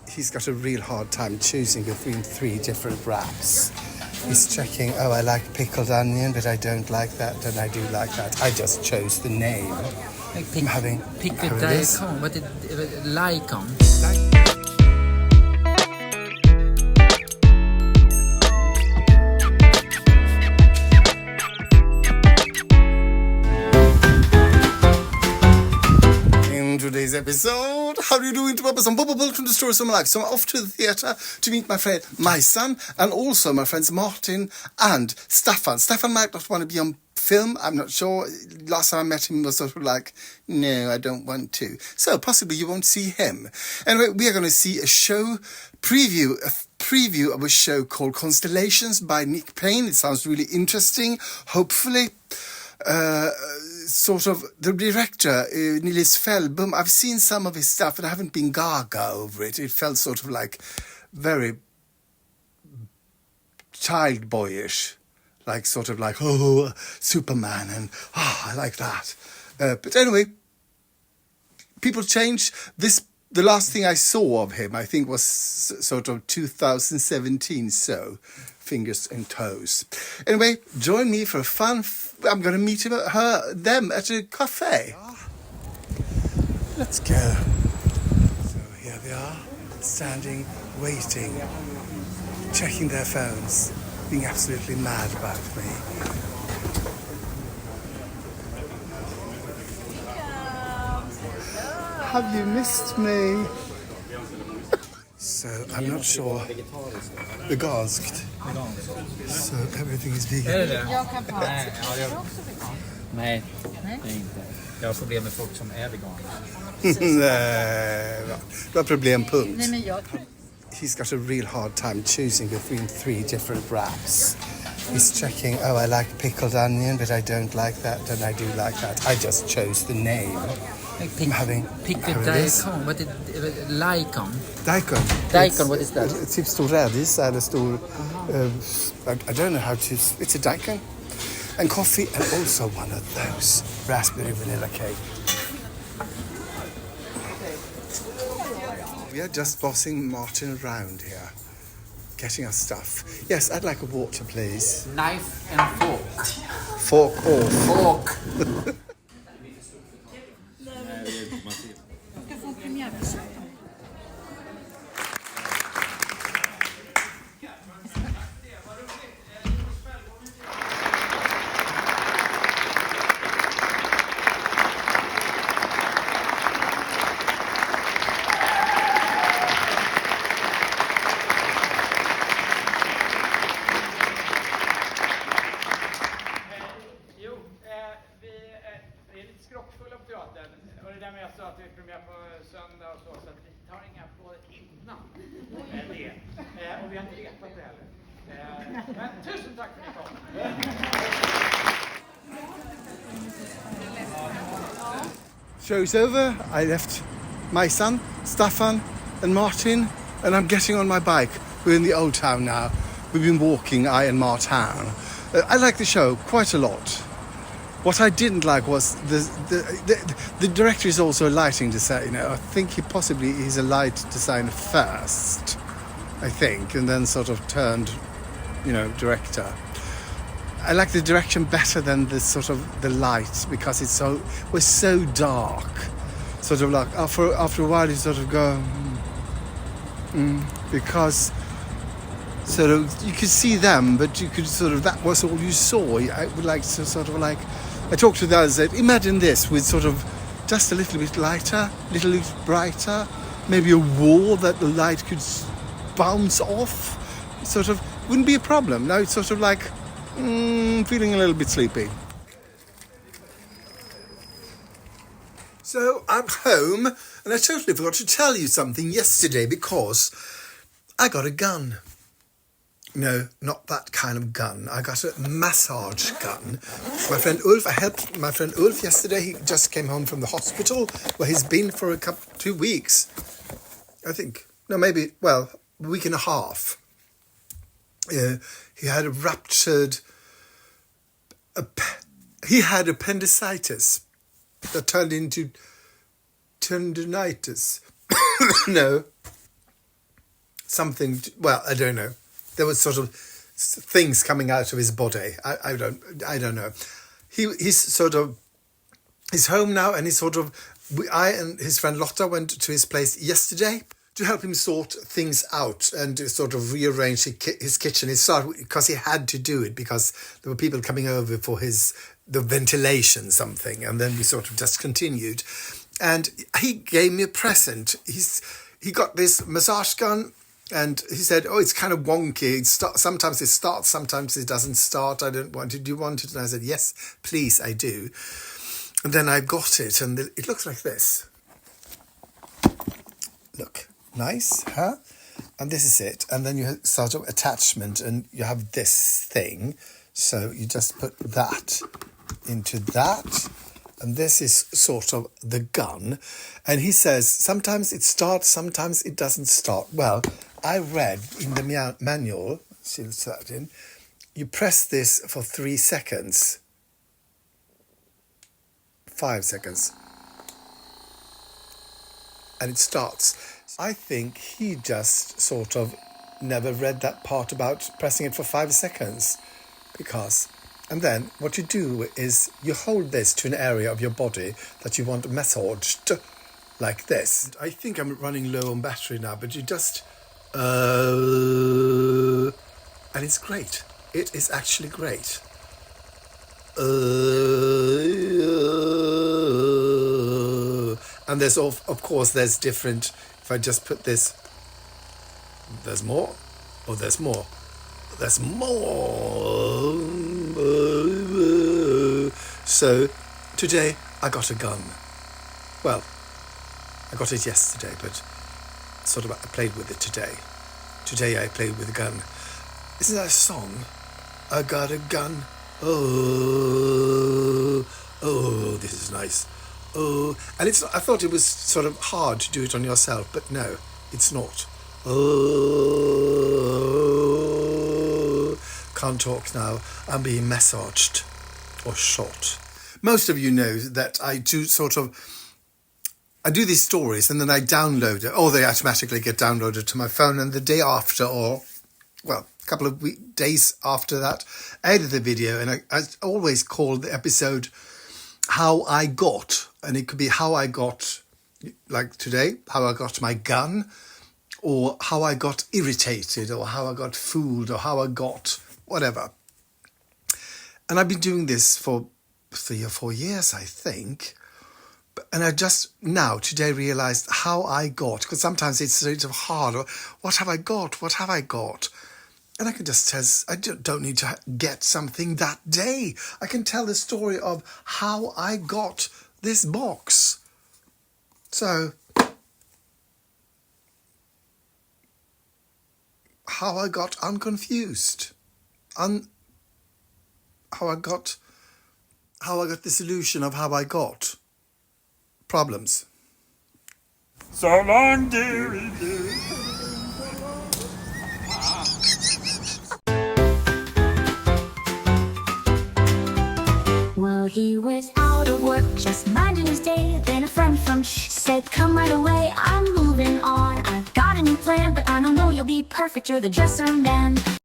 He's got a real hard time choosing between 3 different wraps. He's checking, oh, I like pickled onion, but I don't like that, and I do like that. I just chose the name. I'm having pickled daikon, what did daikon? Today's episode, how do you do into some bubble from the story of my life? So I'm off to the theatre to meet my friend, my son, and also my friends Martin and Staffan. Staffan might not want to be on film, I'm not sure. Last time I met him was sort of like, no, I don't want to. So possibly you won't see him. Anyway, we are going to see a show preview of a show called Constellations by Nick Payne. It sounds really interesting. Hopefully, sort of the director, Nils Fellbom, I've seen some of his stuff and I haven't been gaga over it. It felt sort of like very child boyish, like sort of like, oh, Superman, and I like that. But anyway, people change. The last thing I saw of him, I think, was sort of 2017, so fingers and toes. Anyway, join me for a fun... I'm going to meet them at a café. Let's go. So here they are, standing, waiting, checking their phones, being absolutely mad about me. Have you missed me? So I'm not sure. Veganskt. So everything is vegan. Är det det? Jag kan ta. Nej, nej, det är inte. Jag har problem med folk som är veganer. Nej, du har problem, punkt. Nej, men jag... He's got a real hard time choosing between 3 different wraps. He's checking, oh, I like pickled onion, but I don't like that, and I do like that. I just chose the name. I'm having pickled daikon, what did daikon? Daikon, what is that? Typ stor rädis eller stor... I don't know how to... It's a daikon. And coffee, and also one of those raspberry vanilla cake. We are just bossing Martin around here, getting us stuff. Yes, I'd like a water, please. Knife and fork. Fork off. Fork. ska få premiär. Och vi har inte vetat det heller. Men tusen tack för att ni kom. Show's over. I left my son, Staffan, and Martin, and I'm getting on my bike. We're in the old town now. We've been walking, I and Martin. I like the show quite a lot. What I didn't like was the director is also a lighting designer. I think he's a light designer first, I think, and then sort of turned, director. I like the direction better than the light, because it was so dark. Sort of like after a while you sort of go, because sort of you could see them, but you could that was all you saw. I would like to sort of like, I talked to the others, said, imagine this with sort of just a little bit lighter, a little bit brighter, maybe a wall that the light could bounce off. Sort of wouldn't be a problem. Now it's sort of like feeling a little bit sleepy. So I'm home, and I totally forgot to tell you something yesterday, because I got a gun. No, not that kind of gun. I got a massage gun. My friend Ulf, I helped my friend Ulf yesterday. He just came home from the hospital where he's been for 2 weeks. I think. No, maybe, a week and a half. He had he had appendicitis that turned into tendinitis. No, something. Well, I don't know. There was sort of things coming out of his body. I don't know. He's home now, and I and his friend Lotta went to his place yesterday to help him sort things out and to sort of rearrange his kitchen. Because he had to do it because there were people coming over for the ventilation something, and then we sort of just continued. And he gave me a present. He got this massage gun, and he said, "Oh, it's kind of wonky. Sometimes it starts, sometimes it doesn't start. I don't want it. Do you want it?" And I said, "Yes, please, I do." And then I got it, and it looks like this. Look, nice, huh? And this is it. And then you have sort of attachment, and you have this thing. So you just put that into that. And this is sort of the gun. And he says, sometimes it starts, sometimes it doesn't start. Well, I read in the manual, you press this for 3 seconds. 5 seconds. And it starts. I think he just sort of never read that part about pressing it for 5 seconds. And then what you do is you hold this to an area of your body that you want massaged, like this. I think I'm running low on battery now, but you just... and it's great. It is actually great. And there's, of course, there's different... If I just put this... There's more. Oh, there's more. There's more. So today I got a gun. Well, I got it yesterday, but sort of I played with it today. Today I played with a gun. Isn't that a song? I got a gun. Oh, this is nice. Oh, and I thought it was sort of hard to do it on yourself, but no, it's not. Oh, can't talk now. I'm being massaged or shot. Most of you know that I do these stories and then I download it. Or they automatically get downloaded to my phone, and the day after, or well, a couple of days after that, I edit the video, and I always call the episode How I Got. And it could be how I got, like today, how I got my gun, or how I got irritated, or how I got fooled, or how I got whatever. And I've been doing this for 3 or 4 years, I think. And I just now, today, realised how I got, because sometimes it's sort of hard, or what have I got? What have I got? And I can just tell, I don't need to get something that day. I can tell the story of how I got this box. So, how I got unconfused. How I got the solution of how I got problems. So long, dearie, dear. Well, he was out of work, just minding his day. Then a friend from said, "Come right away, I'm moving on. I've got a new plan, but I don't know you'll be perfect. You're the dresser man."